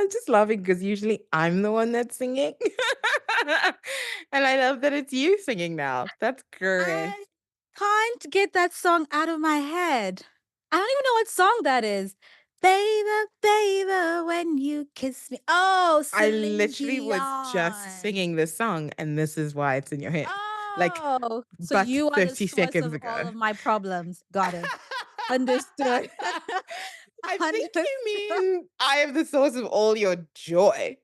I'm just laughing because usually I'm the one that's singing. And I love that it's you singing now. That's great. I can't get that song out of my head. I don't even know what song that is. Baby, baby, when you kiss me. Oh, I Celine literally was just Dion. singing this song, and this is why it's in your head. Like, Oh, so but you are the 30 source seconds of all ago. of my problems. Got it. Understood. I think Understood. you mean I am the source of all your joy.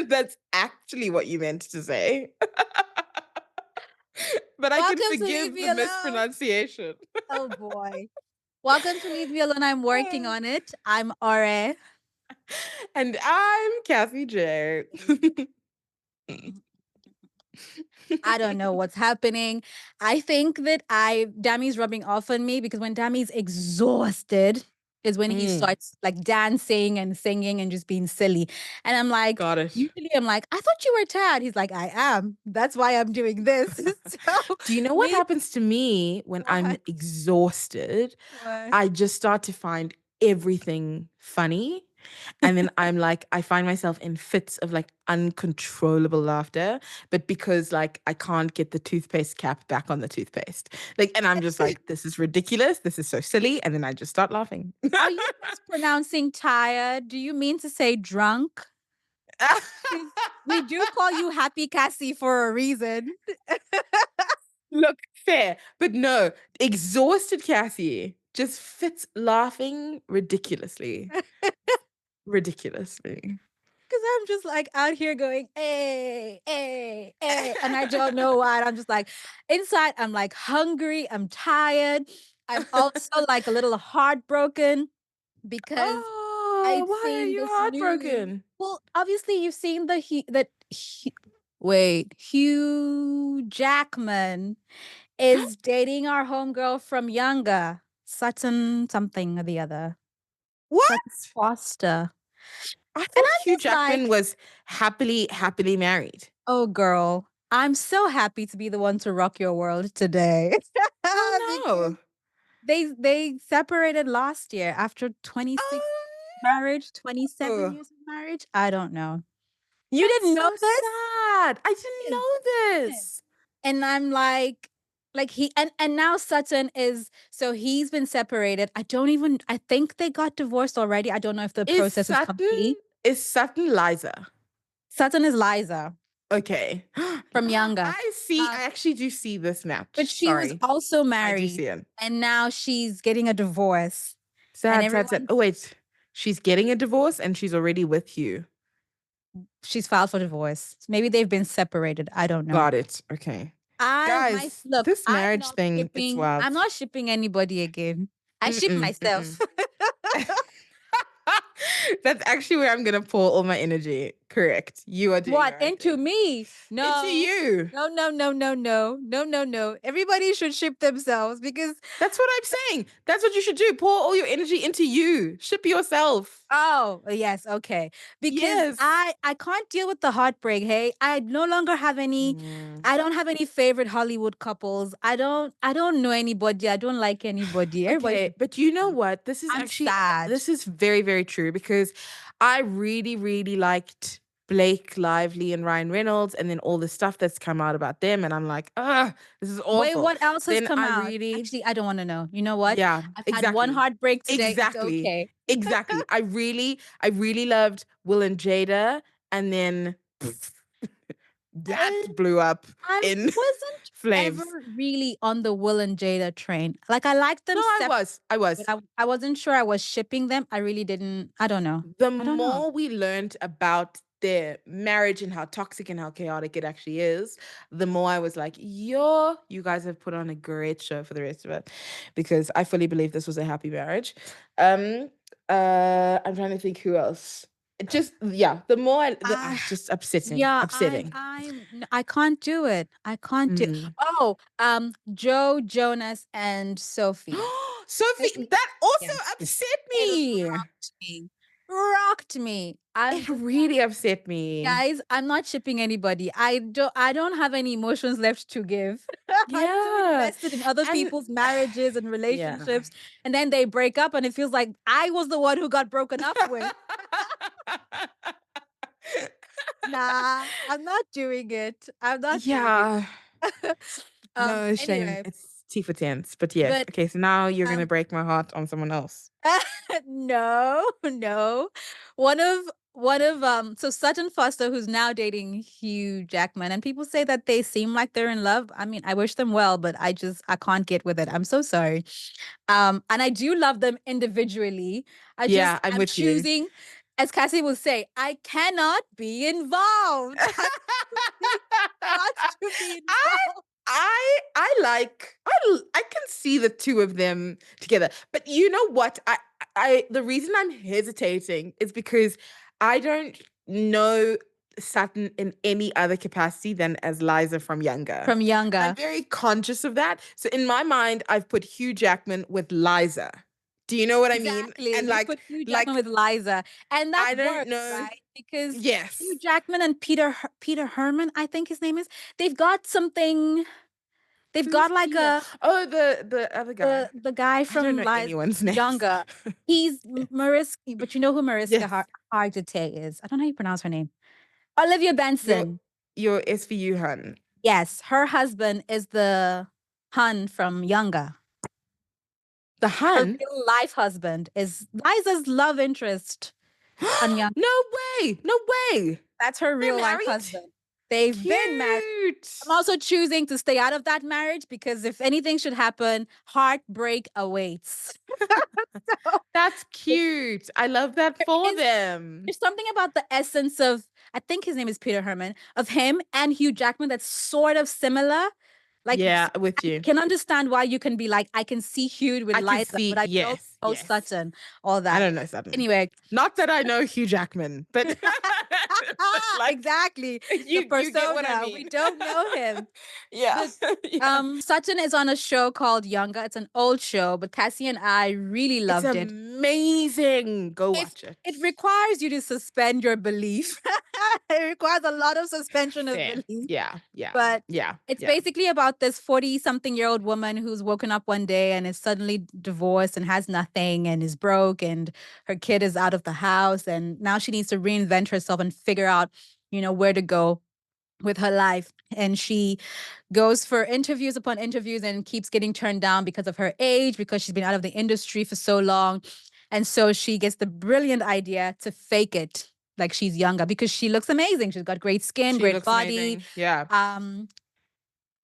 That's actually what you meant to say. But I can Welcome to Leave forgive Me the Alone. mispronunciation. Oh boy. Welcome to Leave Me Alone. I'm working on it. I'm Ore. And I'm Kathy J. I don't know what's happening. I think that Dami's rubbing off on me because when Dami's exhausted is when he Mm, starts like dancing and singing and just being silly. And I'm like, got it. usually I'm like, I thought you were tired. He's like, I am. That's why I'm doing this. So Do you know what we happens to me when I'm what? exhausted? What? I just start to find everything funny. And then I'm like, I find myself in fits of like uncontrollable laughter, but because like I can't get the toothpaste cap back on the toothpaste. Like, and I'm just like, this is ridiculous. This is so silly. And then I just start laughing. Are you mispronouncing tired? Do you mean to say drunk? 'Cause we do call you Happy Cassie for a reason. Look, fair, but no, exhausted Cassie just fits laughing ridiculously. Ridiculously. Cause I'm just like out here going, hey, hey, hey. And I don't know why. And I'm just like, inside, I'm like hungry. I'm tired. I'm also like a little heartbroken because Oh, I'd why are seen you this news. heartbroken? Well, obviously, you've seen wait, Hugh Jackman is dating our homegirl from Younger, Sutton something or the other, What? Sutton Foster. I And thought I'm Hugh just Jackman like, was happily married. oh, girl, I'm so happy to be the one to rock your world today. Oh Because no. they separated last year after 26 Oh marriage, 27 no. years of marriage. I don't know. You That's didn't know so this? sad. I didn't Yes, know yes. this. And I'm like he and now Sutton is so he's been separated. I think they got divorced already. I don't know if the Is process is Sutton complete. is Sutton Liza? Sutton is Liza Okay. from Younger. I see. I actually do see this But match. she was Sorry. also I do married, see it. and now she's getting a divorce, and Sad, sad, sad. everyone Oh, wait. She's getting a divorce and she's already with you. she's filed for divorce. Maybe they've been separated. I don't know. Got it. Okay. Guys, this marriage thing, it's I'm wild. not shipping anybody again. I ship Mm-mm, myself. mm-mm. That's actually where I'm gonna pour all my energy. Correct. You are doing the What? right Into thing. me? Into No. you. No, no, no, no, no. No, no, no. Everybody should ship themselves because That's what I'm saying. That's what you should do. Pour all your energy into you. Ship yourself. oh, yes, okay. Because Yes. I can't deal with the heartbreak, hey. I no longer have any Mm. I don't have any favorite Hollywood couples. I don't know anybody. I don't like anybody. Everybody Okay, should but you know what? I'm sad. This is very, very true because I really, really liked Blake Lively and Ryan Reynolds and then all the stuff that's come out about them. And I'm like, ah, this is Wait, awful. what else has Then come I out? really, Actually, I don't want to know. You know what? yeah, I've had one exactly. heartbreak today. It's Exactly. okay. Exactly. I really loved Will and Jada. And then that Uh, blew up I in wasn't ever flames. really on the Will and Jada train. Like I liked No, them I separate, was. I but was. I wasn't sure I was shipping them. I really didn't. I don't know. The I don't know. more we learned about their marriage and how toxic and how chaotic it actually is, the more I was like, yo, you guys have put on a great show for the rest of it. Because I fully believe this was a happy marriage. Um, I'm trying to think who else. Just yeah, the more I just upsetting. yeah, Upsetting. I can't do it. I can't do. Mm. Oh, Joe Jonas and Sophie. This Sophie, that also weekend. upset It me. rocked me. Rocked me. I'm It just really upset me. guys, I'm not shipping anybody. I don't have any emotions left to give. I'm too Yeah. invested in other And people's marriages and yeah. relationships. And then they break up and it feels like I was the one who got broken up with. Nah, I'm not doing it. I'm not doing it. Yeah. No shame. Anyway, It's tea for tents. But yes. but Okay, so now you're gonna um break my heart on someone else. no, no. So Sutton Foster, who's now dating Hugh Jackman, and people say that they seem like they're in love. I mean, I wish them well, but I can't get with it. I'm so sorry. And I do love them individually. Yeah, I'm I'm with you. choosing, as Cassie will say, I cannot be involved. I'm choosing not to be I involved. I can see the two of them together. But you know what? I the reason I'm hesitating is because I don't know Sutton in any other capacity than as Liza from Younger. From And I'm younger. very conscious of that. So in my mind, I've put Hugh Jackman with Liza. Do you know what I mean? Exactly. And You put Hugh Jackman like with Liza, and that I don't works, know. right? Because Hugh Yes. Jackman and Peter Herman, I think his name is, they've got something. They've Who's got like Peter? Oh, the other guy. the guy I don't from know Liza anyone's names. Younger. He's Mariska, but you know who Mariska Yes. Hargitay is. I don't know how you pronounce her name. Olivia Your Benson. your SVU hun. Yes, her husband is the Hun from Younger. The Her hun? real life husband is Liza's love interest on Young. No way. No way. That's her They're real life married? husband. They've been married. I'm Cute. also choosing to stay out of that marriage because if anything should happen, heartbreak awaits. So That's cute. I love that there for is them. there's something about the essence of, I think his name is Peter Herman, of him and Hugh Jackman that's sort of similar. Like Yeah, with I you. can understand why you can be like, I can see Hugh with I can Liza, but see, I don't yes, know yes. Sutton, all I that. don't know something. Anyway, Not that I know Hugh Jackman, but but like exactly. The you get what I persona. We mean. don't know him. Yeah. But Yeah. Sutton is on a show called Younger. It's an old show, but Cassie and I really It's loved it. amazing. Go If watch it it. requires you to suspend your belief, it requires a lot of suspension of Fair. belief. Yeah. Yeah. But Yeah. it's Yeah. basically about this 40-something-year-old woman who's woken up one day and is suddenly divorced and has nothing and is broke, and her kid is out of the house, and now she needs to reinvent herself and figure out, where to go with her life. And she goes for interviews upon interviews and keeps getting turned down because of her age, because she's been out of the industry for so long. And so she gets the brilliant idea to fake it like she's younger because she looks amazing. She's got great skin, She great looks body. amazing. Yeah. Um,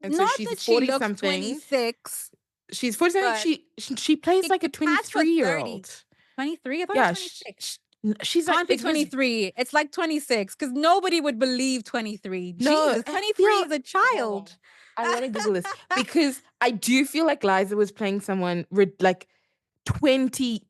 And so Not she's that she 40 looks something. 26, She's 40 something. but She plays it like a could pass for 23-year 30. old. 23? I thought it was Yeah. 26. She's like, Can't be it was 23. It's like 26 because nobody would believe 23. no, Jesus, I 23 feel is a hold on. child. I want to Google this because I do feel like Liza was playing someone like 20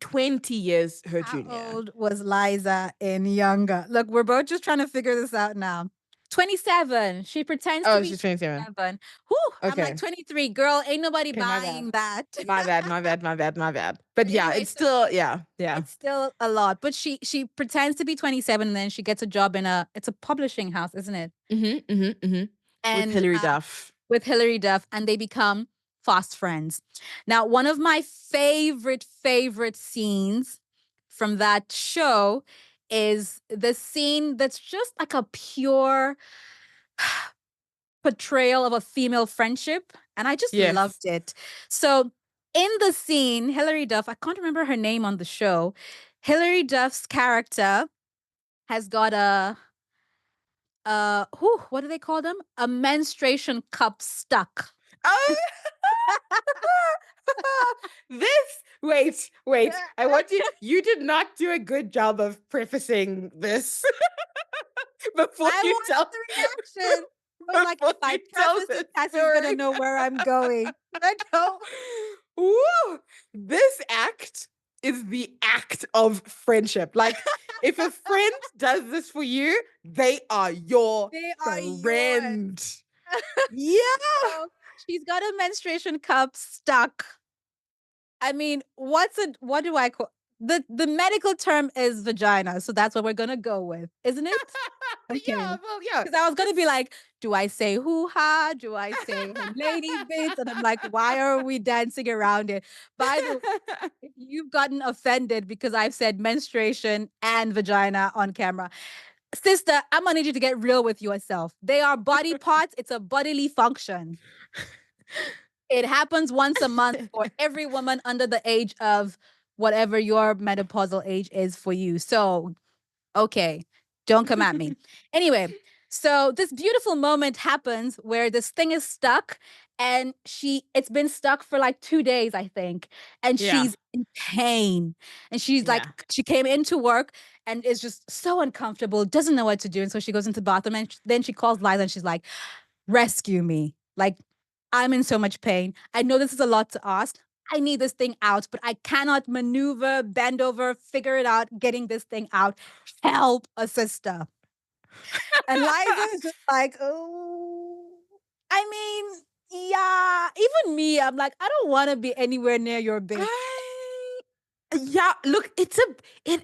years her How junior. old was Liza in Younger? Look, we're both just trying to figure this out now. 27. She pretends to Oh, be she's 27. 27. Whew, I'm like Okay. 23. Girl, ain't nobody Okay, my bad. buying that. My bad, my bad, my bad, my bad. But But yeah, anyway, it's so still, yeah, yeah. it's still a lot. But she pretends to be 27 and then she gets a job in it's a publishing house, isn't it? Mm-hmm, mm-hmm, mm-hmm. With And Hilary Duff. with Hilary Duff, and they become fast friends. Now, one of my favorite scenes from that show is the scene that's just like a pure portrayal of a female friendship. And I just Yes. loved it. So, in the scene, Hilary Duff, I can't remember her name on the show. Hilary Duff's character has got what do they call them? A menstruation cup stuck. Oh, wait. I want you did not do a good job of prefacing this before I you wanted tell the reaction. I was like, before if I you tell preface the it, Cassie's gonna story. know where I'm going. But I don't. Woo! This act is the act of friendship. Like, if a friend does this for you, they are your They are yours. friend. Yeah. So she's got a menstruation cup stuck. I mean, what do I call the medical term is vagina, so that's what we're gonna go with, isn't it? Okay. Yeah, well, yeah. Because I was gonna be That's like, Do I say hoo-ha? Do I say, "Hey, lady bits?" And I'm like, "Why are we dancing around it?" By the way, if you've gotten offended because I've said menstruation and vagina on camera, sister, I'm gonna need you to get real with yourself. They are body parts, it's a bodily function. It happens once a month for every woman under the age of whatever your menopausal age is for you. So, okay, don't come at me. Anyway, so this beautiful moment happens where this thing is stuck and it's been stuck for like 2 days, I think, and Yeah. she's in pain. And she's like Yeah. she came into work and is just so uncomfortable, doesn't know what to do. And so she goes into the bathroom and then she calls Liza and she's like, "Rescue me. Like, I'm in so much pain. I know this is a lot to ask. I need this thing out, but I cannot maneuver, bend over, figure it out, getting this thing out. Help a sister." And Liza is just like, "Oh, I mean, yeah." Even me, I'm like, I don't want to be anywhere near your bitch. I Yeah, look, it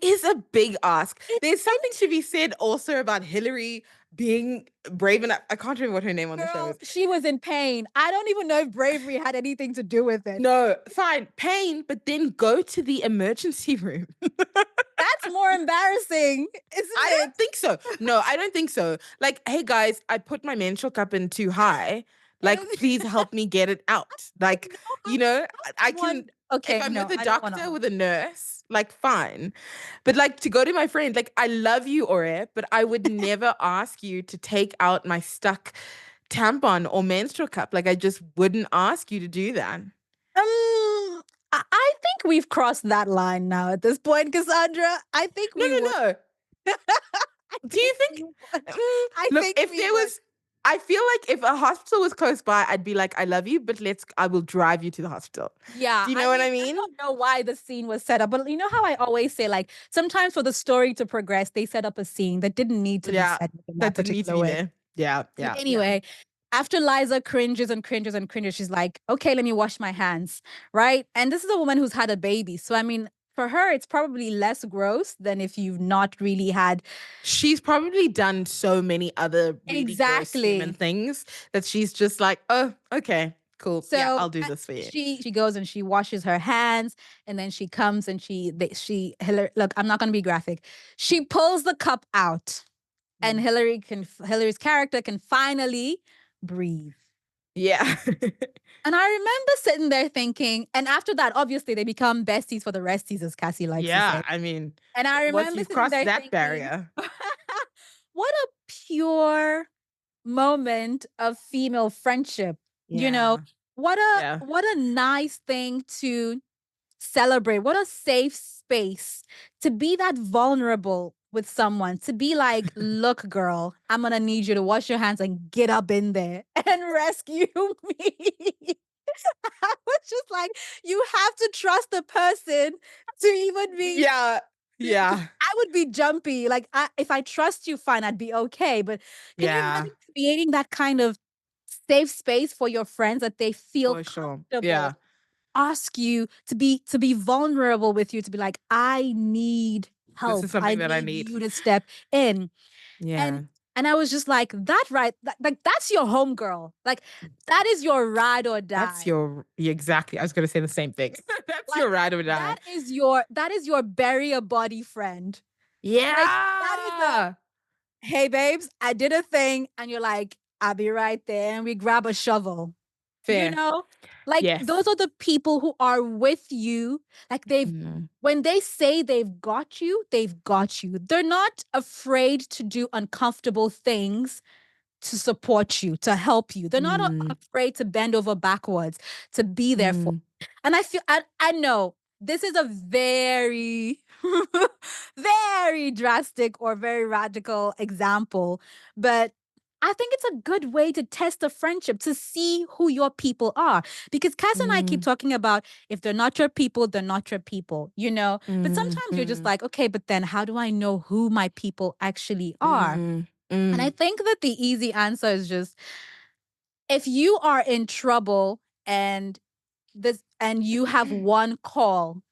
is a big ask. It's There's something it, to be said also about Hillary being brave enough. I can't remember what her name on the show girl. is. She was in pain. I don't even know if bravery had anything to do with it. No, fine, pain, but then go to the emergency room. That's more embarrassing, isn't I it? don't think so. No, I don't think so. Like, hey guys, I put my menstrual cup in too high. Like, please help me get it out. Like, know how I someone can, if okay, I'm no, with a I don't wanna doctor, with a nurse, like, fine. But like to go to my friend, like, I love you, Ore, but I would never ask you to take out my stuck tampon or menstrual cup. Like, I just wouldn't ask you to do that. I think we've crossed that line now at this point, Cassandra. I think No, we would. no, no. I Do you think we think? would. Mm, I look, think if we there would. was, I feel like if a hospital was close by, I'd be like, I love you, but I will drive you to the hospital. Yeah, Do you I know what mean, I I mean? don't know why the scene was set up, but you know how I always say, like, sometimes for the story to progress, they set up a scene that didn't need to be Yeah, set up in that that didn't need to particular be way. there. Yeah, But yeah, yeah. anyway, after Liza cringes and cringes and cringes, she's like, "Okay, let me wash my hands." Right? And this is a woman who's had a baby. So, I mean, for her, it's probably less gross than if you've not really had. She's probably done so many other really gross human Exactly. things that she's just like, oh, okay, cool. Yeah, So I'll do this for you. she goes and she washes her hands, and then she comes and look, I'm not going to be graphic. She pulls the cup out, and Mm. Hillary's character can finally breathe. Yeah. And I remember sitting there thinking, and after that, obviously, they become besties for the resties, as Cassie likes to Yeah, say. I mean, And I once remember you've sitting crossed there that thinking, barrier. what a pure moment of female friendship. You know, Yeah. Yeah. what a nice thing to celebrate. What a safe space to be that vulnerable with someone, to be like, "Look, girl, I'm gonna need you to wash your hands and get up in there and rescue me." I was just like, you have to trust the person to even be. Yeah. Because Yeah. I would be jumpy. Like, if I trust you, fine, I'd be okay. But can you Yeah. imagine creating that kind of safe space for your friends that they feel For sure. comfortable, Yeah. ask you to be vulnerable with you, to be like, I need This is help. I something that I need need. you to step in. And Yeah. and I was just like, that right, like that's your home girl. Like that is your ride or That's die. your yeah, exactly. I was gonna say the same thing. That's Like your ride or die. that is your bury a body friend. Like that is the, Yeah. hey babes, I did a thing, and you're like, I'll be right there, and we grab a shovel. You Fair. know? Like those Yes. are the people who are with you. Like Mm, when they say they've got you, they've got you. They're not afraid to do uncomfortable things to support you, to help you. They're not mm, afraid to bend over backwards to be there for. mm. And I know this is a very, very drastic or very radical example, but I think it's a good way to test a friendship, to see who your people are. Because Cass and I keep Mm, talking about, if they're not your people, they're not your people, you know? But mm, sometimes you're just mm, like, okay, but then how do I know who my people actually are? mm, And I mm. think that the easy answer is just, if you are in trouble and you have one call,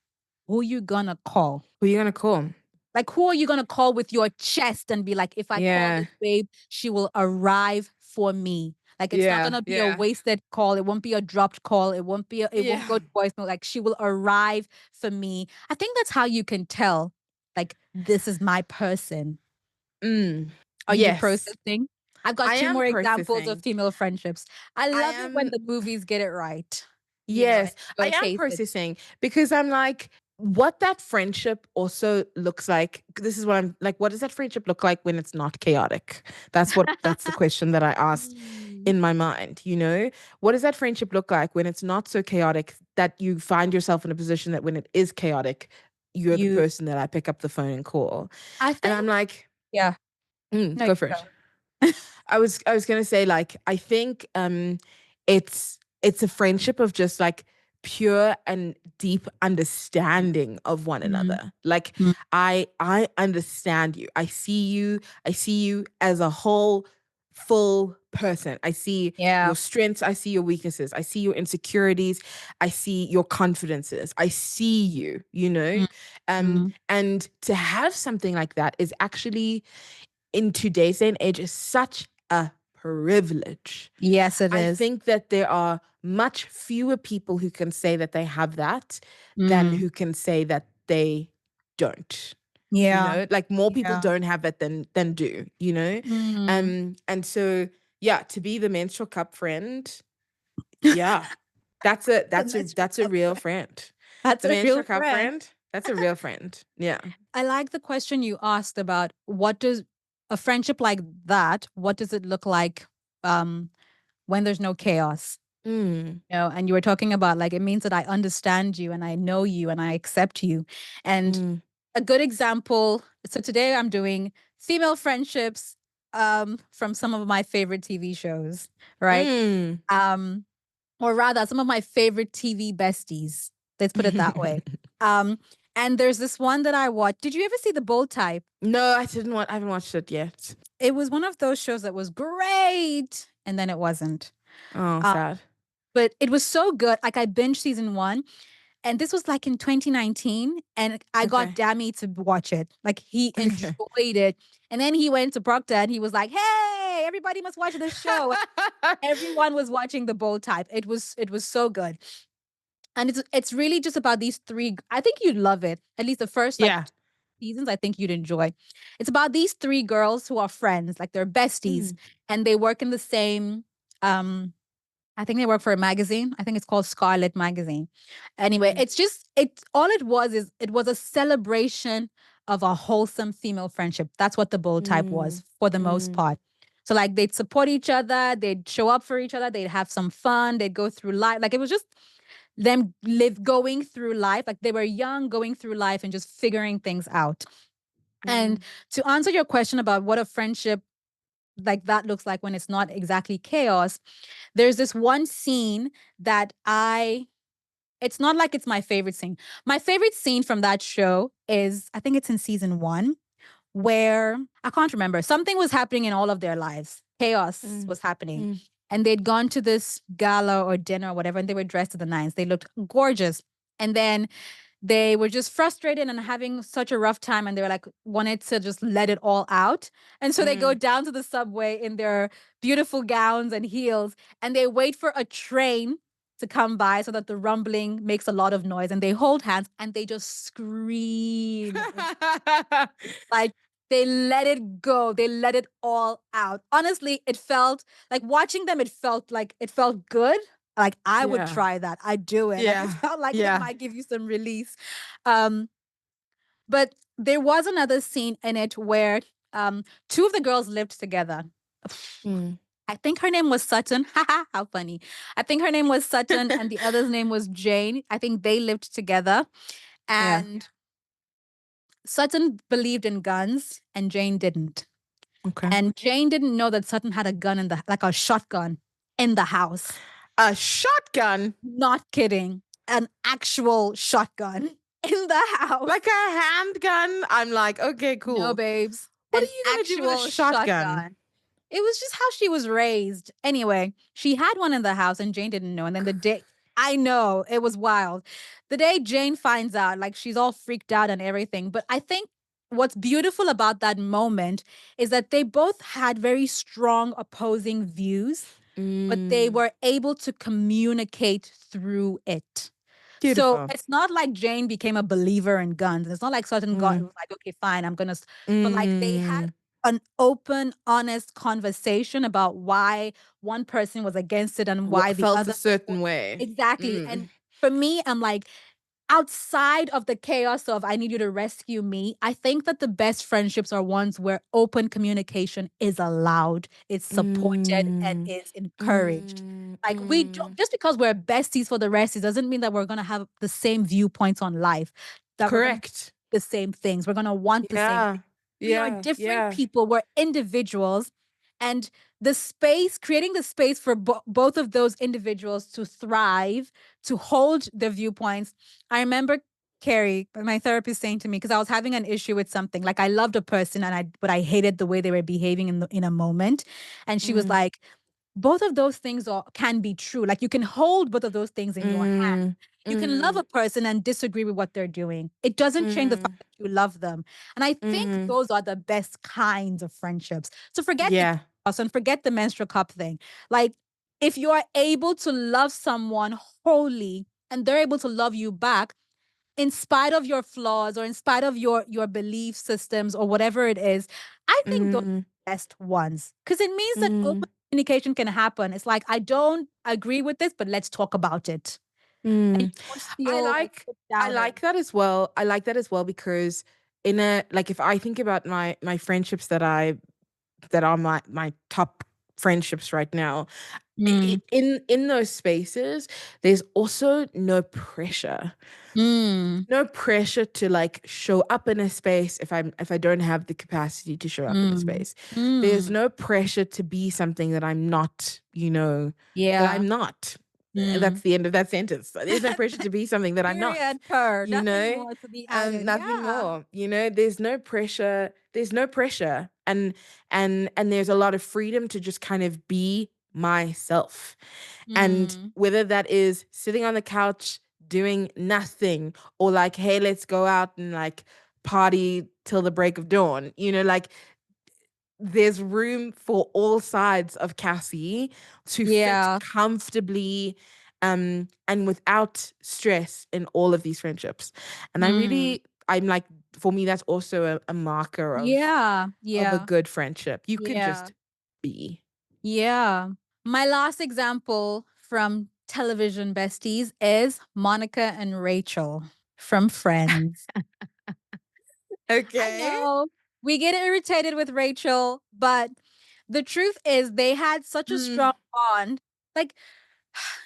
who you gonna call? Who are you gonna call? Like, who are you gonna call with your chest and be like, if I call Yeah. this babe, she will arrive for me. Like, it's not Yeah. gonna be a Yeah. wasted call. It won't be a dropped call. It won't Yeah. go to voicemail. Like, she will arrive for me. I think that's how you can tell, like, this is my person. Mm. Are you Yes. processing? I've got I two am more examples of processing. female friendships. I I love it when am the movies get it right, and Yes, I am showcase it. processing because I'm like, what that friendship also looks like. This is what I'm like, what does that friendship look like when it's not chaotic? That's the question that I asked Mm. in my mind, you know? What does that friendship look like when it's not so chaotic that you find yourself in a position that when it is chaotic, you're the You person that I pick up the phone and call. I And I'm think like, yeah. No, go you for it. go. I was gonna say like I think it's a friendship of just like pure and deep understanding of one Mm, another. Like mm, I understand you. I see you as a whole full person. I see yeah. your strengths, I see your weaknesses, I see your insecurities, I see your confidences. I see you, you know? Mm, mm. And to have something like that is actually in today's day and age is such a privilege. Yes, it I is. think that there are much fewer people who can say that they have that than Mm, who can say that they don't. You yeah, know, like more people yeah. don't have it than do, you know? Mm. And so yeah, to be the menstrual cup friend, yeah. That's a The that's a menstrual that's a cup real friend. friend. That's The a real menstrual cup friend. friend, that's a real friend. Yeah. I like the question you asked about what does a friendship like that, what does it look like um when there's no chaos? Mm, You know, and you were talking about like it means that I understand you and I know you and I accept you. And mm, a good example, so today I'm doing female friendships from some of my favorite TV shows, right? mm. Um or rather some of my favorite TV besties. Let's put it that way. Um and there's this one that I watched. Did you ever see The Bold Type? No, I haven't watched it yet. It was one of those shows that was great and then it wasn't. Oh, Uh, sad. but it was so good. Like I binged season 1. And this was like in 2019, and I got Okay. Dammy to watch it. Like he Okay. enjoyed it. And then he went to Proctor and he was like, "Hey, everybody must watch this show." And everyone was watching The Bold Type. It was so good. And it's really just about these three. I think you'd love it. At least the first like Yeah. seasons, I think you'd enjoy. It's about these three girls who are friends, like they're besties, Mm, and they work in the same I think they work for a magazine. I think it's called Scarlet Magazine. Anyway, mm, it's just it all it was is it was a celebration of a wholesome female friendship. That's what The Bold Type mm, was for the most mm, part. So like they'd support each other, they'd show up for each other, they'd have some fun, they'd go through life. Like it was just them live going through life. Like they were young, going through life and just figuring things out. And mm, to answer your question about what a friendship like that looks like when it's not exactly chaos, there's this one scene that it's not like it's my favorite scene. My favorite scene from that show is, I think it's in season 1, where I can't remember. Something was happening in all of their lives. Chaos mm, was happening. mm, And they'd gone to this gala or dinner or whatever, and they were dressed to the nines. They looked gorgeous. And then they were just frustrated and having such a rough time, and they were like wanted to just let it all out. And so they go mm. down to the subway in their beautiful gowns and heels, and they wait for a train to come by so that the rumbling makes a lot of noise, and they hold hands and they just scream like they let it go. They let it all out. Honestly, it felt like watching them, it felt good. Like I would Yeah. try that. I'd do it. Like it Yeah. felt like it Yeah. might give you some release. Um, but there was another scene in it where two of the girls lived together. Mm. I think her name was Sutton. Haha, how funny. I think her name was Sutton and the other's name was Jane. I think they lived together. Yeah. And Sutton believed in guns and Jane didn't. Okay. And Jane didn't know that Sutton had a gun like a shotgun in the house. A shotgun, Not kidding. An actual shotgun in the like house. a handgun. I'm like, okay, No, cool. babes. What are An you gonna do with a actual shotgun? shotgun. It was just how she was raised. Anyway, she had one in the house and Jane didn't know. And then the day I know it was wild. The day Jane finds out, like she's all freaked out and everything. But I think what's beautiful about that moment is that they both had very strong opposing views, but they Mm. were able to communicate through it. So Beautiful. it's not like Jane became a believer in guns. It's not like certain God Mm. was like, okay, fine, I'm gonna. But like they had Mm. an open, honest conversation about why one person was against it and why What the felt a other was for certain way. exactly. Mm. And for me, I'm like, outside of the chaos of I need you to rescue me, I think that the best friendships are ones where open communication is allowed, it's supported, and Mm. is encouraged. Mm. Like we don't Mm. just because we're besties for the rest, it doesn't mean that we're gonna have the same viewpoints on life, that we're gonna Correct. the same things, we're gonna want the same Yeah. things. We are Yeah. different Yeah. people, we're individuals, and the space, creating the space for both of those individuals to thrive, to hold their viewpoints. I remember Carrie, my therapist, saying to me, because I was having an issue with something. Like I loved a person and but I hated the way they were behaving in a moment. And she was Mm. like, both of those things can be true. Like you can hold both of those things in your hand. Mm. You can love Mm. a person and disagree with what they're doing. It doesn't change the fact Mm. that you love them. And I think Mm. those are the best kinds of friendships. So forget the Yeah. chaos and forget the menstrual cup thing. Like if you are able to love someone wholly and they're able to love you back, in spite of your flaws or in spite of your belief systems or whatever it is, I think those Mm. are the best ones because it means that Mm. open communication can happen. It's like, I don't agree with this, but let's talk about it. And Mm. you don't I feel like like put I down or like that as well. I like that as well because in a like if I think about my friendships that are my top friendships right now, mm, in those spaces, there's also no pressure. mm, No pressure to like show up in a space if I don't have the capacity to show up in a mm, space. There's mm. no pressure to be something that I'm not, that Yeah. I'm not. Mm. That's the end of that sentence. There's no pressure to be something that I'm not, Period. Per. you Nothing know? more to be added. Nothing Yeah. more. There's no pressure. There's no pressure. And there's a lot of freedom to just kind of be myself. And Mm, whether that is sitting on the couch doing nothing or like, hey, let's go out and like party till the break of dawn, like there's room for all sides of Cassie to fit yeah. comfortably and without stress in all of these friendships. And Mm, I'm like, for me, that's also a marker yeah. of a Yeah. good friendship. You can Yeah. just be. Yeah. My last example from television besties is Monica and Rachel from Friends. I Okay. know we get irritated with Rachel, but the truth is they had such a strong Mm. bond. Like,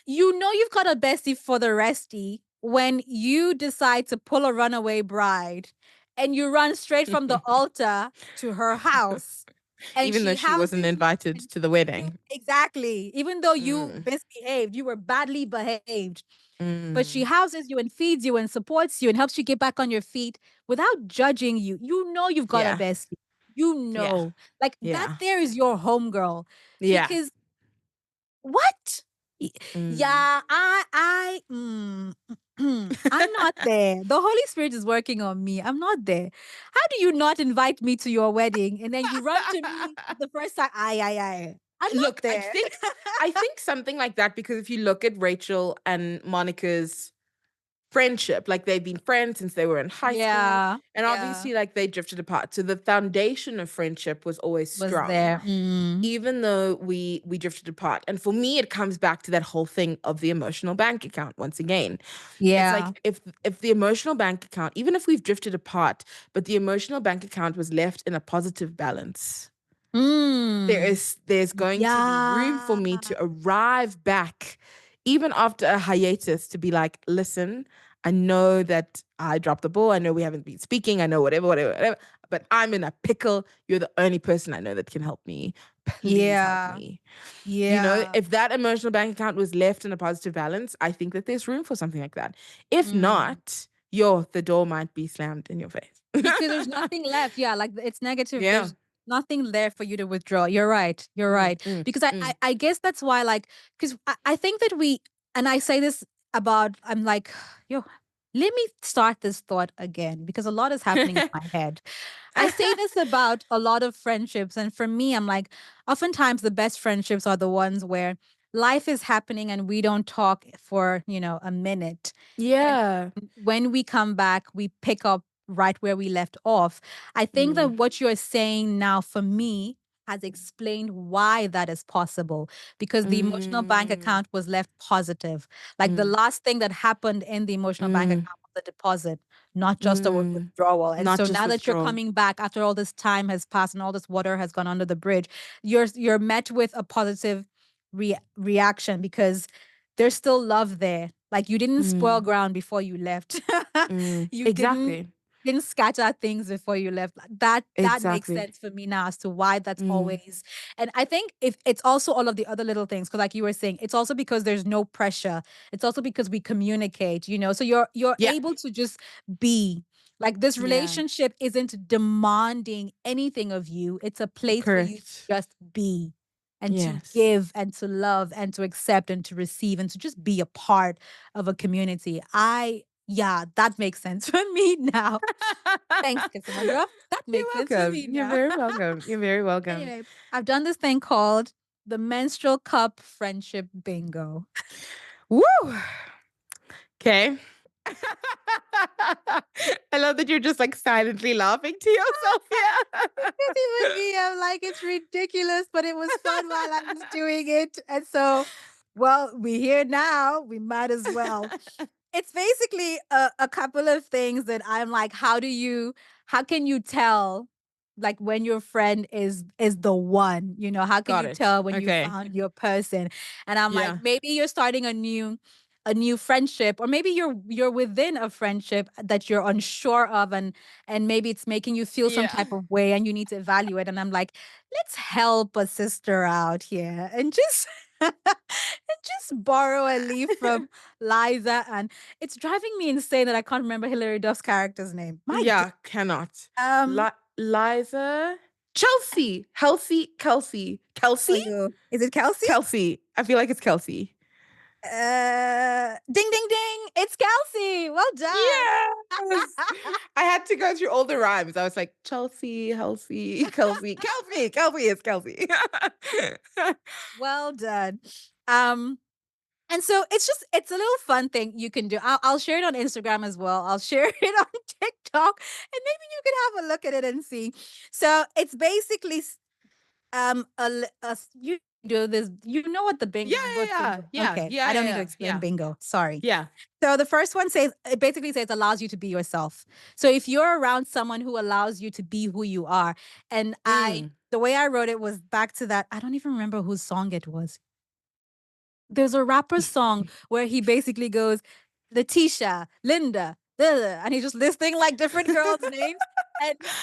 you've got a bestie for the resty when you decide to pull a runaway bride and you run straight from the altar to her house and Even though she she wasn't houses you invited and to the you wedding. exactly, even though you Mm. misbehaved, you were badly behaved, but she Mm. houses you and feeds you and supports you and helps you get back on your feet without judging you. You know you've got a Yeah. bestie. You Yeah. know. Like that Yeah. there is your homegirl. Yeah. Because what? Y- Mm. Yeah, I'm not there. The Holy Spirit is working on me. I'm not there. How do you not invite me to your wedding and then you run to me the first time? I. I'm not Look, I there. think I think something like that because if you look at Rachel and Monica's friendship, like they've been friends since they were in high school, Yeah, and yeah, obviously like they drifted apart. So the foundation of friendship was always was strong, there. Mm, even though we drifted apart. And for me, it comes back to that whole thing of the emotional bank account once again. It's yeah. like if the emotional bank account, even if we've drifted apart, but the emotional bank account was left in a positive balance, Mm, there's going to be room for yeah. me to arrive back even after a hiatus to be like, listen, I know that I dropped the ball, I know we haven't been speaking, I know whatever, but I'm in a pickle. You're the only person I know that can help me. Please help Yeah. me. Yeah. If that emotional bank account was left in a positive balance, I think that there's room for something like that. If Mm. not, the door might be slammed in your face. Because there's nothing left. Yeah, like it's negative. Yeah. There's nothing there for you to withdraw. You're right. You're Mm, right. mm, Because I, I, mm, I guess that's why, like, because I think that and I say this about, I'm like, yo. let me start this thought again because a lot is happening in my head. I say this about a lot of friendships. And for me, I'm like, oftentimes the best friendships are the ones where life is happening and we don't talk for, a minute. And Yeah. when we come back, we pick up right where we left off. I think Mm, that what you're saying now for me has explained why that is possible because the emotional bank mm, account was left positive. Like the mm, last thing that happened in the emotional bank mm, account was the deposit, not just a mm. withdrawal. And Not so just now that you're withdrawal. coming back after all this time has passed and all this water has gone under the bridge, you're met with a positive reaction because there's still love there. Like you didn't spoil Mm, ground before you left. You didn't exactly. didn't scatter things before you left. That makes Exactly. sense for me now as to why that's Mm, always. And I think if it's also all of the other little things, because like you were saying, it's also because there's no pressure. It's also because we communicate, So you're yeah. able to just be. Like this Yeah. relationship isn't demanding anything of you. It's a place for you to Correct. just be and to Yes. give and to love and to accept and to receive and to just be a part of a community. Yeah, that makes sense for me now. Thanks, Cassandra. That You're makes sense for welcome. me You're now. very welcome. You're very welcome. Anyway, I've done this thing called the menstrual cup friendship bingo. Woo! Okay. I love that you're just like silently laughing to yourself. Yeah. It's even me. I'm like, it's ridiculous, but it was fun while I was doing it. And so, well, we're here now. We might as well. It's basically a couple of things that I'm like, how can you tell like when your friend is the one, how can Got you it. tell when you Okay. found your person? And I'm like, Yeah. maybe you're starting a new friendship, or maybe you're within a friendship that you're unsure of, and maybe it's making you feel some Yeah. type of way and you need to evaluate. And I'm like, let's help a sister out here and just and just borrow a leaf from Liza. And it's driving me insane that I can't remember Hilary Duff's character's name. My God. Yeah. Cannot. Um, Liza. Chelsea. Kelsey. Kelsey? is it Kelsey? Kelsey. I feel like it's Kelsey. Ding ding ding! It's Kelsey. Well done. Yes. I had to go through all the rhymes. I was like, Chelsea, Kelsey, Kelsey is Kelsey. Well done. Um, and so it's a little fun thing you can do. I'll share it on Instagram as well. I'll share it on TikTok, and maybe you can have a look at it and see. So it's basically you do this. You know what the Yeah, what yeah, bingo? yeah, Okay, yeah, I yeah, don't need to yeah, explain yeah, bingo. Sorry. yeah. So the first one says it basically says allows you to be yourself. So if you're around someone who allows you to be who you are, and Mm. the way I wrote it was back to that. I don't even remember whose song it was. There's a rapper song where he basically goes, Letitia, Linda, and he's just listing like different girls' names.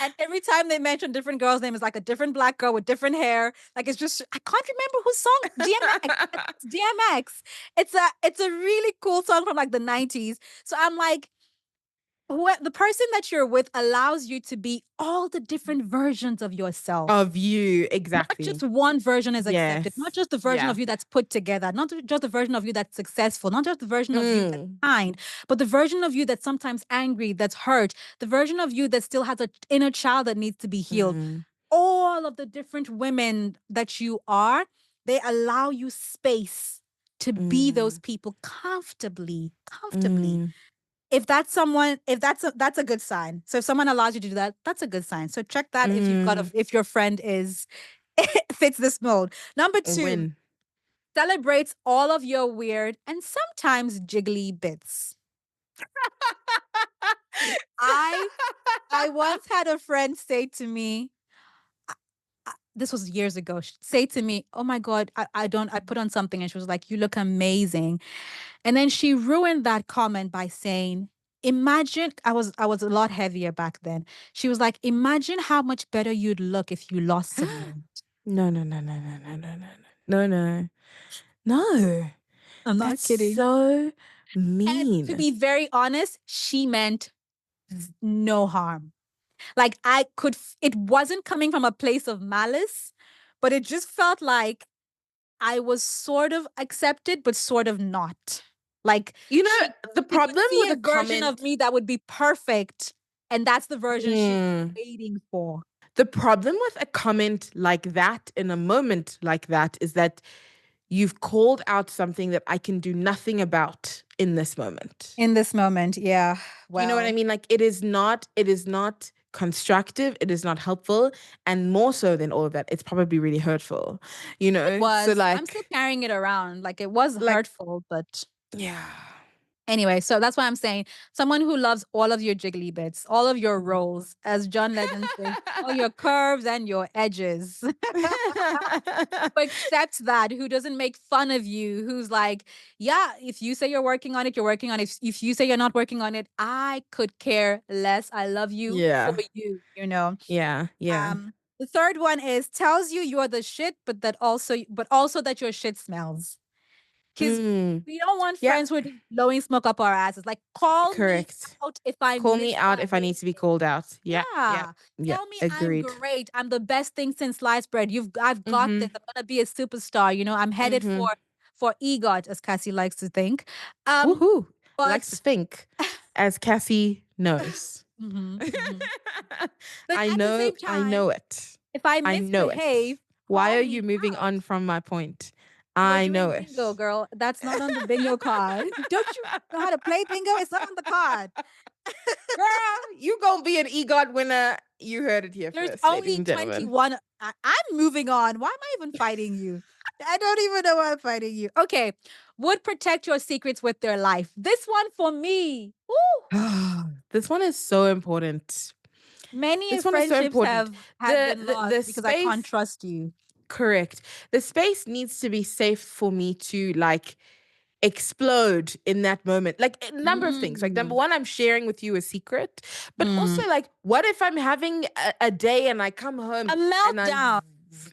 And every time they mention different girls' name is like a different black girl with different hair. Like it's just I can't remember whose song. DMX. It's DMX. It's a really cool song from like the 90s. So I'm like, the person that you're with allows you to be all the different versions of yourself. Of you, Not just exactly. one version is accepted, not Yes. just the version Yeah. of you that's put together, not just the version of you that's successful, not just the version of you that's Mm. kind, but the version of you that's sometimes angry, that's hurt, the version of you that still has an inner child that needs to be healed. Mm. All of the different women that you are, they allow you space to be those Mm. people comfortably, comfortably. Mm. If that's someone, if that's a good sign. So if someone allows you to do that, that's a good sign. So check that if Mm. if your friend is fits this mold. Number A two, win. celebrates all of your weird and sometimes jiggly bits. I I once had a friend say to me, this was years ago, say to me, "Oh my God, I put on something," and she was like, "You look amazing." And then she ruined that comment by saying, "Imagine," I was a lot heavier back then. She was like, "Imagine how much better you'd look if you lost some weight." No, no, no, no, no, no, no, no, no, no, no. No. I'm not That's kidding. so And to mean. be very honest, she meant no harm. Like it wasn't coming from a place of malice, but it just felt like I was sort of accepted, but sort of not. Like You know, she the she could problem see with a a version of comment me that would be perfect, and that's the version she's mm, waiting for. the problem with a comment like that in a moment like that is that you've called out something that I can do nothing about in this moment. In this moment, yeah. Do you know what I Well, mean? Like it is not constructive, it is not helpful, and more so than all of that, it's probably really hurtful. You it know? So was. I'm still carrying it around. Like it was like hurtful, but yeah. anyway, so that's why I'm saying someone who loves all of your jiggly bits, all of your rolls, as John Legend says, all your curves and your edges. Who accepts that, who doesn't make fun of you, who's like, yeah, if you say you're working on it, you're working on it. If you say you're not working on it, I could care less. I love you for Yeah. you, you know. Yeah. Yeah. The third one is tells you you're the shit, but also that your shit smells. Because Mm. we don't want Yeah. friends who are just blowing smoke up our asses. Like, call me Correct. out if I'm Call me out if I need misbehaving. to be called out. Yeah. Yeah. Yeah. Yeah. Tell me I'm Agreed. great. I'm the best thing since sliced bread. I've got this. Mm-hmm. I'm gonna be a superstar. I'm headed Mm-hmm. for EGOT, as Cassie likes to think. Um, Woohoo. Likes to but think, as Cassie knows. Mhm, mhm. But I at the know, same I time, know it. if I I know it. misbehave, Why call are me you moving out. on from my point? We're I know doing it. bingo, girl. That's not on the bingo card. Don't you know how to play bingo? It's not on the card. Girl, you gonna be an EGOT winner. You heard it here There's first, ladies only and gentlemen. 21. I'm moving on. Why am I even fighting you? I don't even know why I'm fighting you. Okay. Would protect your secrets with their life. This one for me. Ooh. This one is so important. Many This one is so friendships important. have The been the lost the because I can't space, trust you. correct. The space needs to be safe for me to like explode in that moment. Like a number of things. Like number Mm, one, I'm sharing with you a secret, but mm. also like, what if I'm having a day and I come home A and meltdown.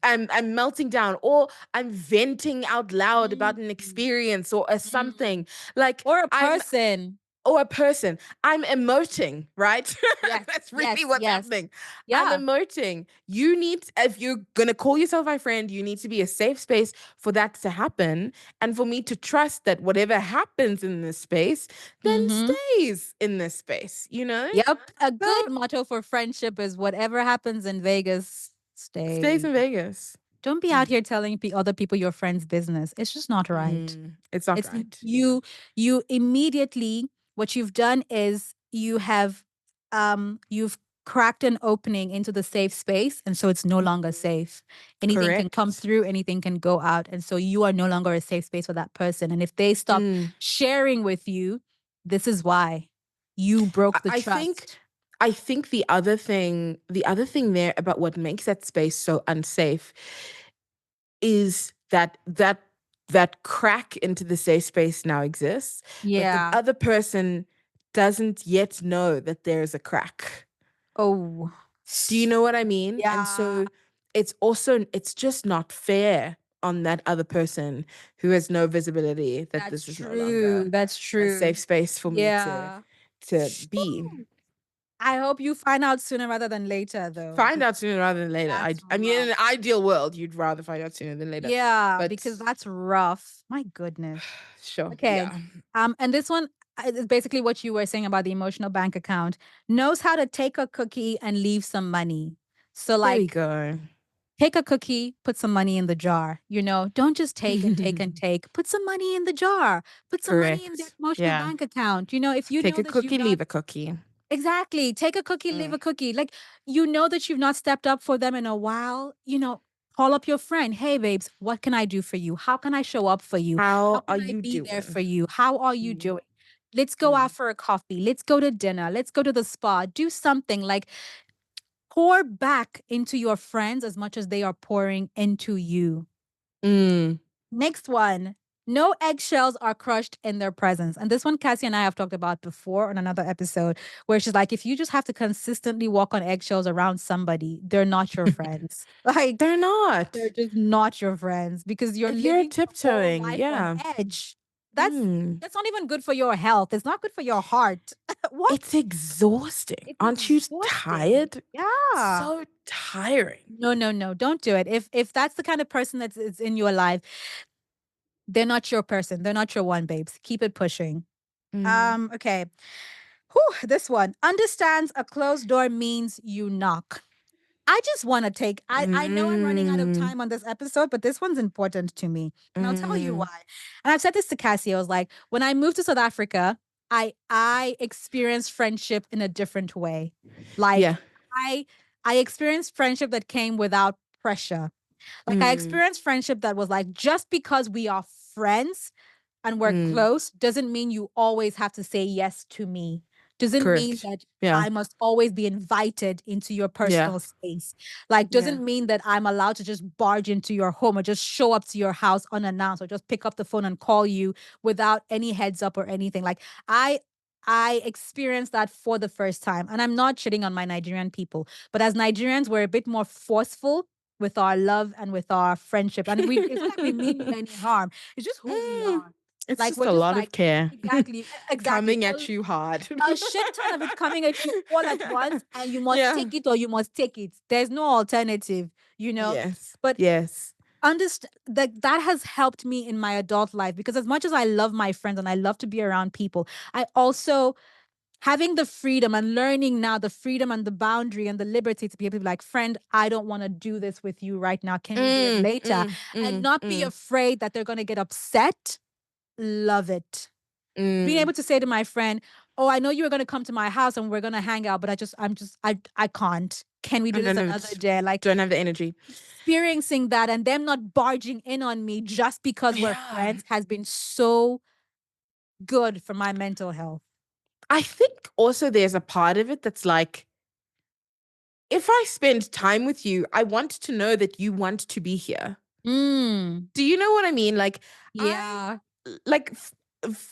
I'm melting down, or I'm venting out loud Mm, about an experience or a mm. something. Like Or a I'm person. or a person. I'm emoting, right? Yes, That's really yes, what's yes. happening. I'm Yeah. emoting. You need, if you're going to call yourself my friend, you need to be a safe space for that to happen. And for me to trust that whatever happens in this space then Mm-hmm. stays in this space, you know? Yep. A good So motto for friendship is whatever happens in Vegas, stays stay. in Vegas. Don't be out Mm. here telling other people your friends' business. It's just not right. It's not It's right. you immediately what you've done is you've cracked an opening into the safe space, and so it's no longer safe. Anything can come Correct. through, anything can go out, and so you are no longer a safe space for that person. And if they stop Mm. sharing with you, this is why you I broke the I think trust. I think the other thing there about what makes that space so unsafe is that crack into the safe space now exists, but the Yeah. other person doesn't yet know that there's a crack. Oh. Do you know what I mean? And Yeah. so it's just not fair on that other person who has no visibility that That's this is no true. longer That's a true. safe space for me to Yeah. to be. I hope you find out sooner rather than later, though, Find out because sooner rather than later. I that's I mean, in rough. an ideal world, you'd rather find out sooner than later. Yeah, But because that's rough. My goodness. sure, Okay. yeah. And this one is basically what you were saying about the emotional bank account. Knows how to take a cookie and leave some money. So, There we like, go. take a cookie, put some money in the jar. Don't just take and take and take. Put some money in the jar. Put some money in the Correct. emotional Yeah. bank account. If you Take know a that cookie, you've not leave a cookie. exactly. Take a cookie, leave Mm. a cookie. Like, you know that you've not stepped up for them in a while. Call up your friend. Hey, babes, what can I do for you? How can I show up for you? How How can are I you be there doing? for you? How are you Mm. doing? Let's go out Mm. for a coffee. Let's go to dinner. Let's go to the spa. Do something like pour back into your friends as much as they are pouring into you. Mm. Next one. No eggshells are crushed in their presence. And this one, Cassie and I have talked about before on another episode, where she's like, if you just have to consistently walk on eggshells around somebody, they're not your friends. Like, They're they're not. just not your friends because you're If you're living your whole tiptoeing, life on yeah. edge. That's Mm. that's not even good for your health. It's not good for your heart. What? It's exhausting. It's Aren't you exhausting. tired? Yeah. So tiring. No, no, no. Don't do it. If that's the kind of person that's is in your life, They're not your person. They're not your one, babes. Keep it pushing. Mm. Okay. Whew, this one understands a closed door means you knock. I just want to take I know I'm running out of Mm. time on this episode, but this one's important to me. And I'll tell you Mm. why. And I've said this to Cassie. I was like, when I moved to South Africa, I experienced friendship in a different way. Like Yeah. I I experienced friendship that came without pressure. Like I Mm. experienced friendship that was like just because we are friends and we're Mm. close doesn't mean you always have to say yes to me. Doesn't mean Correct. that Yeah. I must always be invited into your Yeah. personal space. Like, Yeah. doesn't mean that I'm allowed to just barge into your home or just show up to your house unannounced or just pick up the phone and call you without any heads up or anything. Like, I I experienced that for the first time. And I'm not shitting on my Nigerian people, but as Nigerians, we're a bit more forceful with our love and with our friendship. And it's not like we mean you any harm. It's just who we Mm. are. It's Like just we're a just lot of like care exactly coming at you hard. a shit ton of it coming at you all at once, and you must Yeah. take it or you must take it. There's no alternative, you know. Yes. But Yes. understand that has helped me in my adult life because as much as I love my friends and I love to be around people, I also having the freedom and learning now the freedom and the boundary and the liberty to be able to be like, friend, I don't want to do this with you right now. Can we do it Mm, later? mm, And mm, not be mm, afraid that they're going to get upset. Love it. Being mm. able to say to my friend, "Oh, I know you were going to come to my house and we're going to hang out, but I can't. Can we I do this another day?" Like don't have the energy. experiencing that and them not barging in on me just because we're Yeah. friends has been so good for my mental health. I think also there's a part of it that's like, if I spend time with you, I want to know that you want to be here. Mm, Do you know what I mean? Like, I yeah. like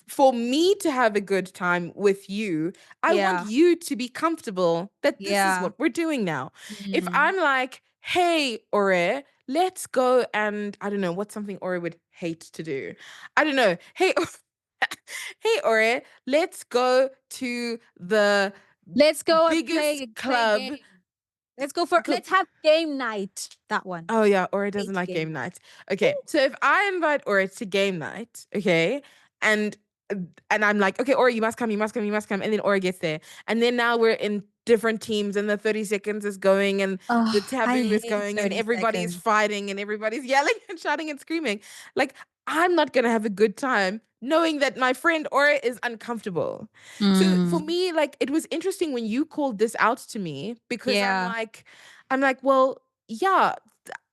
for me to have a good time with you, I want Yeah. you to be comfortable that this is Yeah. what we're doing now. If Mm. I'm like, hey, Ore, let's go and I don't know what's something Ore would hate to do. I don't know. Hey, hey, Ore, let's go to the Let's go and biggest play club. game. Let's have game night. That one. Oh yeah, Ora doesn't Hate like game game night. night. Okay, so if I invite Ora to game night, okay, and and I'm like, okay, Ora, you must come, you must come, you must come, and then Ora gets there, and then now we're in different teams, and the 30 seconds is going, and the Oh, I taboo is hate going, and 30 everybody is seconds. fighting, and everybody's yelling and shouting and screaming. Like, I'm not gonna have a good time knowing that my friend Ora is uncomfortable. So for Mm, me, like, it was interesting when you called this out to me because yeah. I'm like, well, yeah,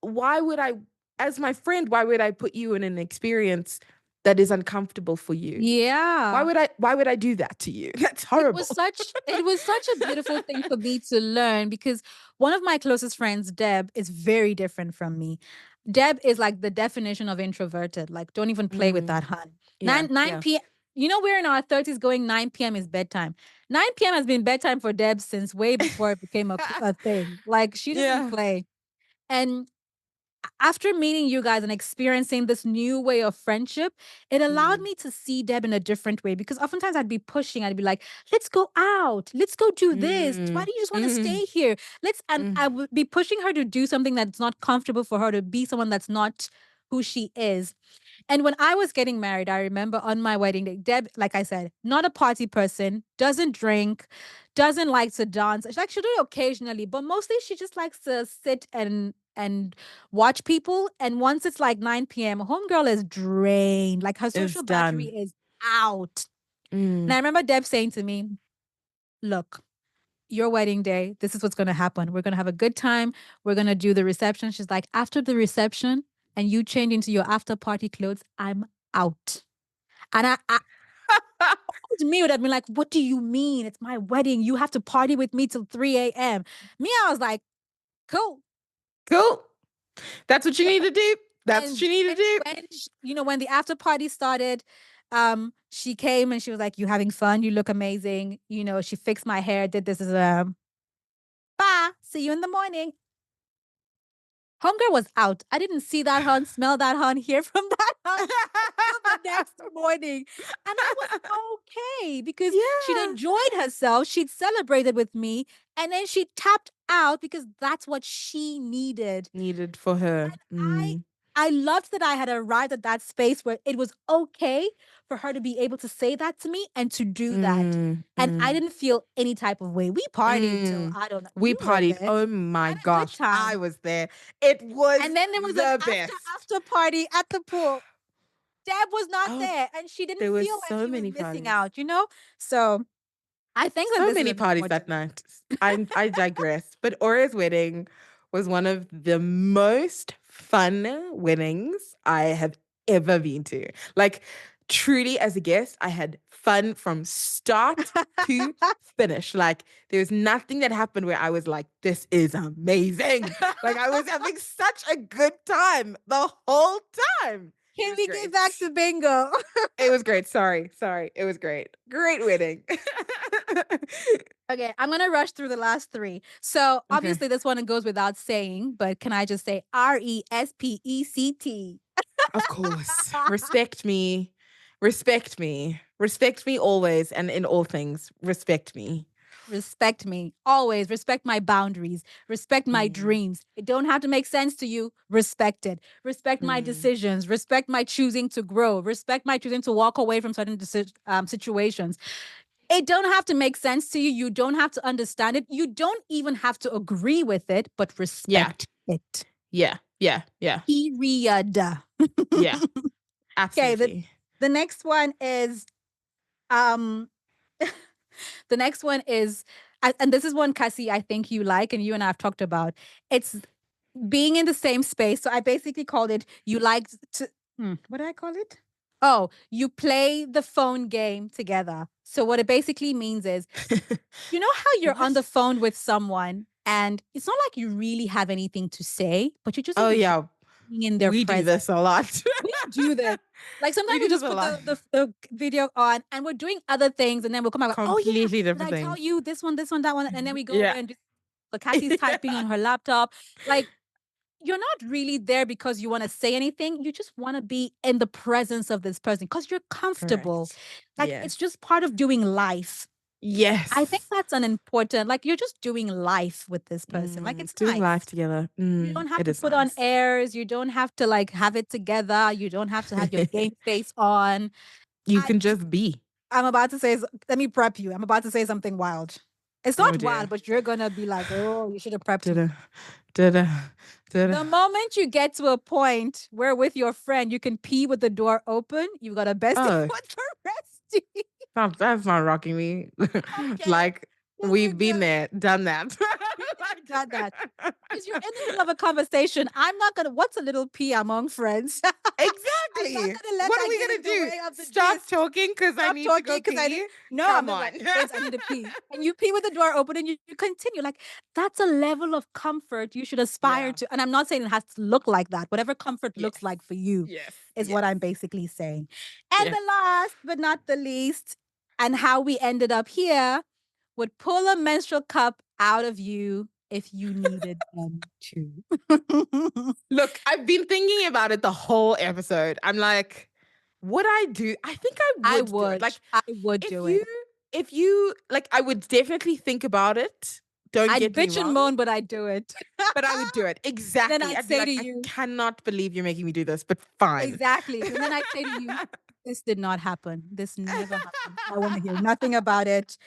why would I, as my friend, why would I put you in an experience that is uncomfortable for you? Yeah. Why would I do that to you? That's horrible. It was such a beautiful thing for me to learn because one of my closest friends, Deb, is very different from me. Deb is like the definition of introverted. Like, don't even play with Mm, that, hun. yeah, 9 yeah. p.m. You know, we're in our 30s going 9 p.m. is bedtime. 9 p.m. has been bedtime for Deb since way before it became a thing. Like, she doesn't Yeah. play. And after meeting you guys and experiencing this new way of friendship, it allowed Mm, me to see Deb in a different way because oftentimes I'd be pushing, I'd be like, let's go out, let's go do this. Why mm, do you just want to mm, stay here? And mm. I would be pushing her to do something that's not comfortable for her to be someone that's not who she is. And when I was getting married, I remember on my wedding day, Deb, like I said, not a party person, doesn't drink, doesn't like to dance. Like she'll do it occasionally, but mostly she just likes to sit and watch people. And once it's like 9 p.m., homegirl is drained. Like her It's social battery done. is out. And I Mm. remember Deb saying to me, look, your wedding day, this is what's going to happen. We're going to have a good time. We're going to do the reception. She's like, after the reception and you change into your after party clothes, I'm out. And I to me would have been like, what do you mean? It's my wedding. You have to party with me till 3 a.m. Me, I was like, cool. Cool. That's what you need to do. That's what And you need to then do. when the after party started, she came and she was like, you having fun? You look amazing. She fixed my hair, did this as bye. See you in the morning. Homegirl was out. I didn't see that hun, smell that hun, hear from that hun till the next morning. And I was okay because she'd Yeah. enjoyed herself. She'd celebrated with me. And then she tapped out because that's what she needed. Needed for her. I Mm. I loved that I had arrived at that space where it was okay for her to be able to say that to me and to do that. Mm, And I mm, didn't feel any type of way. We partied till mm. I don't know. We You were partied. there. Oh my Had a good gosh, I time. was there. It was And then there was an the after best. after party at the pool. Deb was not Oh, there and she didn't there were feel like so she was many missing parties. out, you know? So I think that So this is many parties important. that night. I digress. But Aurea's wedding was one of the most fun weddings I have ever been to. Like truly as a guest, I had fun from start to finish. Like there was nothing that happened where I was like, this is amazing. Like I was having such a good time the whole time. It Can was we get great. back to bingo? It was great. Sorry. Sorry. It was great. Great wedding. Okay, I'm gonna rush through the last three. So Okay. obviously this one goes without saying, but can I just say RESPECT? Of course. Respect me. Respect me. Respect me always and in all things. Respect me. Respect me. Always respect my boundaries. Respect my Mm, dreams. It don't have to make sense to you. Respect it. Respect my mm. decisions. Respect my choosing to grow. Respect my choosing to walk away from certain situations. It don't have to make sense to you. You don't have to understand it. You don't even have to agree with it, but Yeah. respect it. Yeah. Yeah. Yeah. Period. Yeah. Okay, Absolutely. the next one is um the next one is and this is one, Cassie, I think you like and you and I have talked about. It's being in the same space. So I basically called it you like to what did I call it? Oh, you play the phone game together. So what it basically means is, you know how you're on What? the phone with someone and it's not like you really have anything to say, but you just Oh enjoy yeah. being in their We do presence. this a lot. We do this. Like We sometimes we do this just a put lot. the video on and we're doing other things and then we'll come back, oh yeah, Completely did different I tell things. you this one, that one? And then we go Yeah. away and do so Cassie's typing on her laptop. Like you're not really there because you want to say anything. You just want to be in the presence of this person because you're comfortable. Correct. Like it's Yes. just part of doing life. I think Yes. that's an important, like you're just doing life with this person. Like it's Doing life nice. together. You don't have It to is put on nice. airs. You don't have to like have it together. You don't have to have your game face on. You I, can just be. I'm about to say, let me prep you. I'm about to say something wild. It's Oh not wild, dear. but you're going to be like, oh, you should have prepped Da-da, me. da-da, da-da. The moment you get to a point where with your friend you can pee with the door open, you've got a bestie Oh, with the restie. that's not rocking me. Okay, Like there you we've been go. there, done that. Been there, done that. Because you're in the middle of a conversation. I'm not gonna. What's a little pee among friends? I'm not Exactly. gonna let What are that we get gonna in the do? way of the Stop gist. talking because I Stop need to talking go because I did. pee? No, I'm Come just on. like, babes, I need to pee. And you pee with the door open and you continue. Like, that's a level of comfort you should aspire Yeah. to. And I'm not saying it has to look like that. Whatever comfort Yes. looks like for you Yes. is Yes. what I'm basically saying. And Yes. the last but not the least, and how we ended up here would pull a menstrual cup out of you if you needed them to. Look, I've been thinking about it the whole episode. I'm like, would I do? I think I I would do it. would. Like, I would if do you, it. if you, like, I would definitely think about it. Don't I'd get me bitch and wrong, moan, but I'd do it. but I would do it. And then Exactly. I'd I'd be say to like, I you, cannot believe you're making me do this, but fine. exactly. And then I'd say to you, this did not happen. This never happened. I want to hear nothing about it.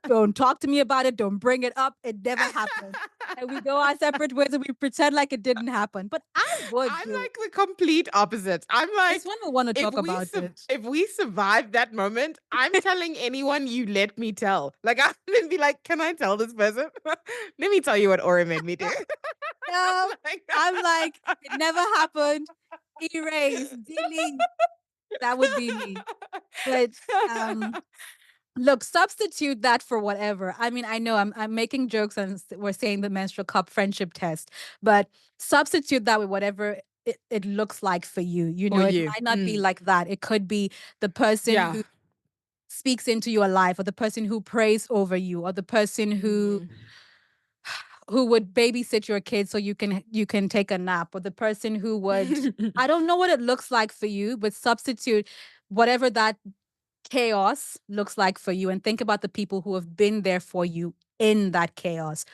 Don't talk to me about it. Don't bring it up. It never happened. And we go our separate ways and we pretend like it didn't happen. But I would I'm do it. like the complete opposite. I'm This like, one will want to talk about it. if we survive that moment, I'm telling anyone you let me tell. Like I'm gonna be like, can I tell this person? Let me tell you what Aura made me do. No, Like- I'm like, it never happened. Erase, delete. That would be me. But um look, substitute that for whatever. I mean, I know I'm making jokes and we're saying the menstrual cup friendship test, but substitute that with whatever it looks like for you. You For know, it you. might not be like that. It could be the person Yeah. who speaks into your life, or the person who prays over you, or the person Mm. who would babysit your kids so you can take a nap, or the person who would, I don't know what it looks like for you, but substitute whatever that chaos looks like for you and think about the people who have been there for you in that chaos.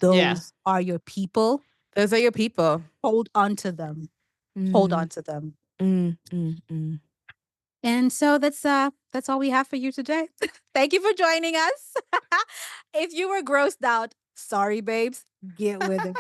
Yeah. Those are your people. Those are your people. Hold on to them. Hold Mm, on to them. mm, mm, mm. And so that's all we have for you today. Thank you for joining us. If you were grossed out, sorry babes, get with it.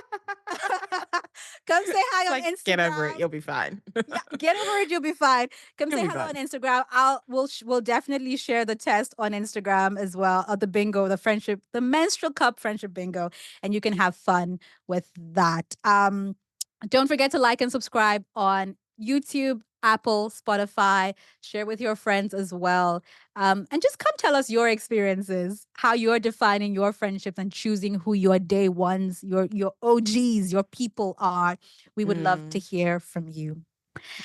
Come say It's hi on like, get over it. Instagram. You'll be fine. Yeah, get over it. You'll be fine. Come You'll say be hello on fine. Instagram. We'll definitely share the test on Instagram as well. The bingo, the menstrual cup friendship bingo, and you can have fun with that. Don't forget to like and subscribe on YouTube, Apple, Spotify. Share with your friends as well. And just come tell us your experiences, how you're defining your friendships and choosing who your day ones, your OGs, your people are. We would love to Mm, hear from you.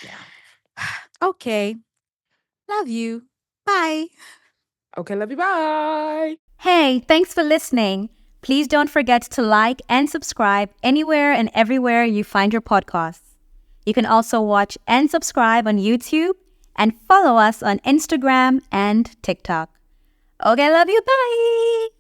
yeah. Okay. Love you. Bye. Okay, love you. Bye. Hey, thanks for listening. Please don't forget to like and subscribe anywhere and everywhere you find your podcasts. You can also watch and subscribe on YouTube and follow us on Instagram and TikTok. Okay, love you. Bye.